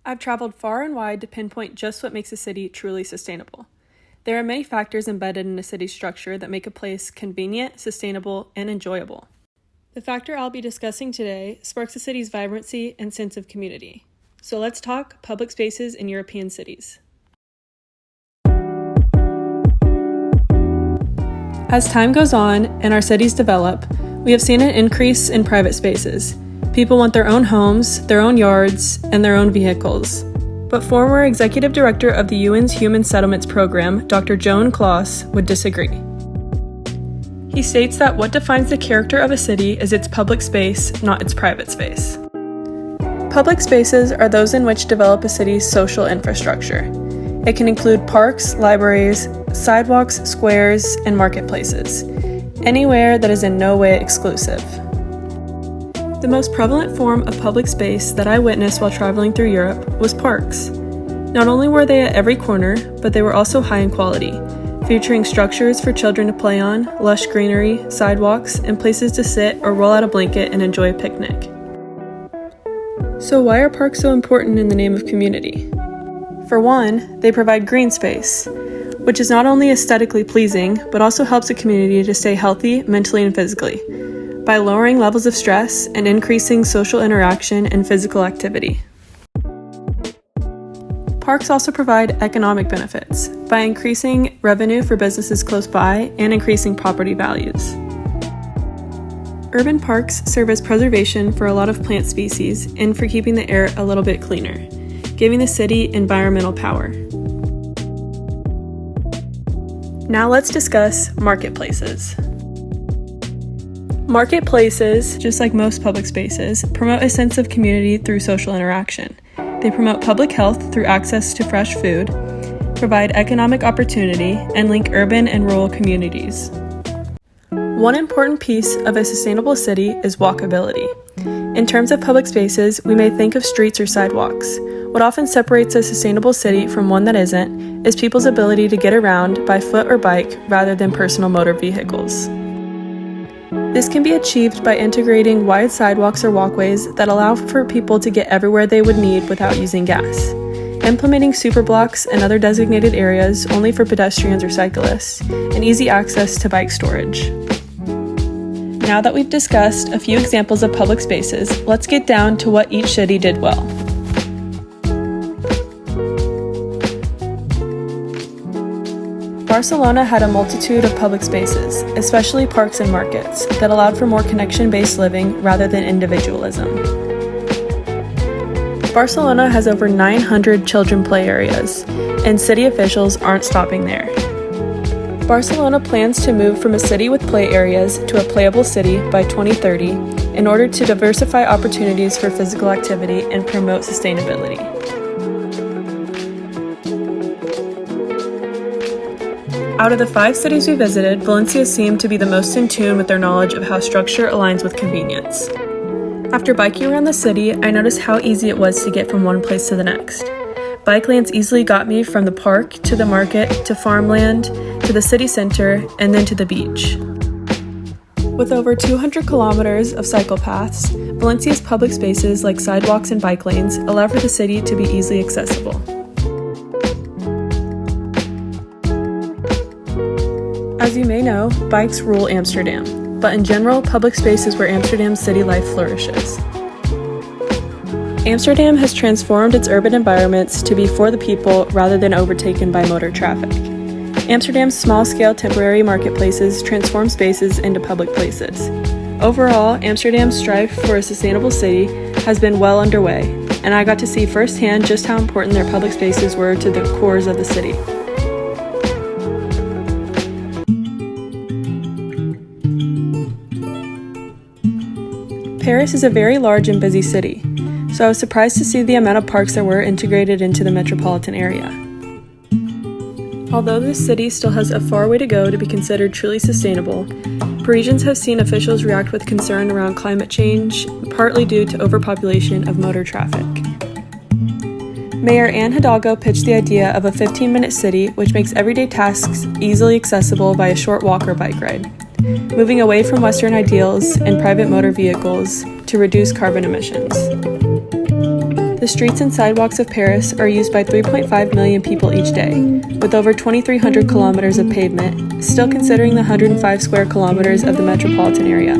I've traveled far and wide to pinpoint just what makes a city truly sustainable. There are many factors embedded in a city's structure that make a place convenient, sustainable, and enjoyable. The factor I'll be discussing today sparks a city's vibrancy and sense of community. So let's talk public spaces in European cities. As time goes on and our cities develop, we have seen an increase in private spaces. People want their own homes, their own yards, and their own vehicles. But former executive director of the UN's Human Settlements Program, Dr. Joan Klaus, would disagree. He states that what defines the character of a city is its public space, not its private space. Public spaces are those in which develop a city's social infrastructure. It can include parks, libraries, sidewalks, squares, and marketplaces, anywhere that is in no way exclusive. The most prevalent form of public space that I witnessed while traveling through Europe was parks. Not only were they at every corner, but they were also high in quality, featuring structures for children to play on, lush greenery, sidewalks, and places to sit or roll out a blanket and enjoy a picnic. So why are parks so important in the name of community? For one, they provide green space, which is not only aesthetically pleasing, but also helps a community to stay healthy mentally and physically, by lowering levels of stress and increasing social interaction and physical activity. Parks also provide economic benefits by increasing revenue for businesses close by and increasing property values. Urban parks serve as preservation for a lot of plant species and for keeping the air a little bit cleaner, giving the city environmental power. Now let's discuss marketplaces. Marketplaces, just like most public spaces, promote a sense of community through social interaction. They promote public health through access to fresh food, provide economic opportunity, and link urban and rural communities. One important piece of a sustainable city is walkability. In terms of public spaces, we may think of streets or sidewalks. What often separates a sustainable city from one that isn't is people's ability to get around by foot or bike rather than personal motor vehicles. This can be achieved by integrating wide sidewalks or walkways that allow for people to get everywhere they would need without using gas, implementing superblocks and other designated areas only for pedestrians or cyclists, and easy access to bike storage. Now that we've discussed a few examples of public spaces, let's get down to what each city did well. Barcelona had a multitude of public spaces, especially parks and markets, that allowed for more connection-based living rather than individualism. Barcelona has over 900 children play areas, and city officials aren't stopping there. Barcelona plans to move from a city with play areas to a playable city by 2030 in order to diversify opportunities for physical activity and promote sustainability. Out of the 5 cities we visited, Valencia seemed to be the most in tune with their knowledge of how structure aligns with convenience. After biking around the city, I noticed how easy it was to get from one place to the next. Bike lanes easily got me from the park to the market to farmland to the city center and then to the beach. With over 200 kilometers of cycle paths, Valencia's public spaces like sidewalks and bike lanes allow for the city to be easily accessible. As you may know, bikes rule Amsterdam, but in general, public space is where Amsterdam's city life flourishes. Amsterdam has transformed its urban environments to be for the people rather than overtaken by motor traffic. Amsterdam's small-scale temporary marketplaces transform spaces into public places. Overall, Amsterdam's strive for a sustainable city has been well underway, and I got to see firsthand just how important their public spaces were to the cores of the city. Paris is a very large and busy city, so I was surprised to see the amount of parks that were integrated into the metropolitan area. Although this city still has a far way to go to be considered truly sustainable, Parisians have seen officials react with concern around climate change, partly due to overpopulation of motor traffic. Mayor Anne Hidalgo pitched the idea of a 15-minute city which makes everyday tasks easily accessible by a short walk or bike ride, moving away from Western ideals and private motor vehicles to reduce carbon emissions. The streets and sidewalks of Paris are used by 3.5 million people each day, with over 2,300 kilometers of pavement, still considering the 105 square kilometers of the metropolitan area.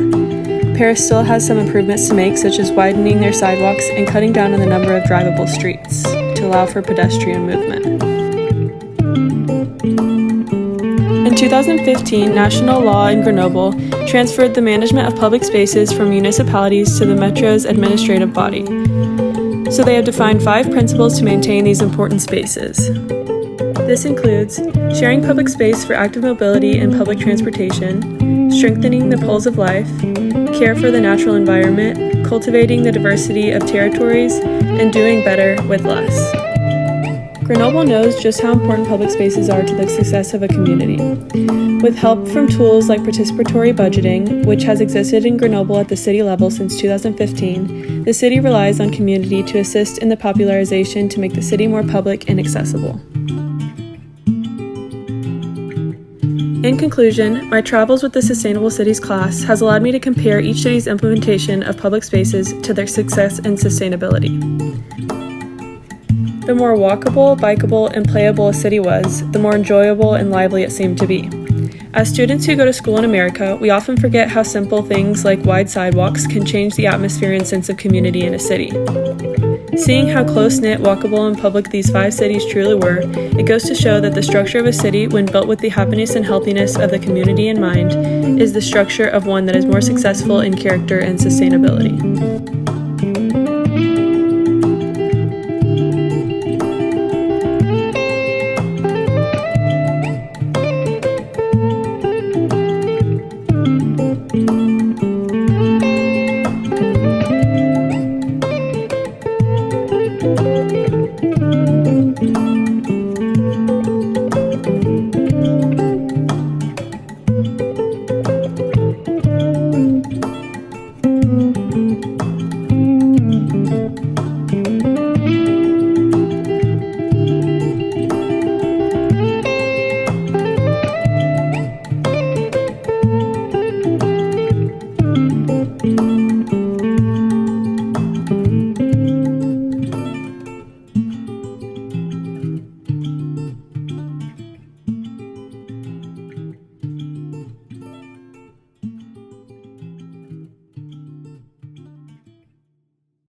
Paris still has some improvements to make, such as widening their sidewalks and cutting down on the number of drivable streets to allow for pedestrian movement. In 2015, national law in Grenoble transferred the management of public spaces from municipalities to the metro's administrative body. So they have defined 5 principles to maintain these important spaces. This includes sharing public space for active mobility and public transportation, strengthening the poles of life, care for the natural environment, cultivating the diversity of territories, and doing better with less. Grenoble knows just how important public spaces are to the success of a community. With help from tools like participatory budgeting, which has existed in Grenoble at the city level since 2015, the city relies on community to assist in the popularization to make the city more public and accessible. In conclusion, my travels with the Sustainable Cities class has allowed me to compare each city's implementation of public spaces to their success and sustainability. The more walkable, bikeable, and playable a city was, the more enjoyable and lively it seemed to be. As students who go to school in America, we often forget how simple things like wide sidewalks can change the atmosphere and sense of community in a city. Seeing how close-knit, walkable, and public these 5 cities truly were, it goes to show that the structure of a city, when built with the happiness and healthiness of the community in mind, is the structure of one that is more successful in character and sustainability.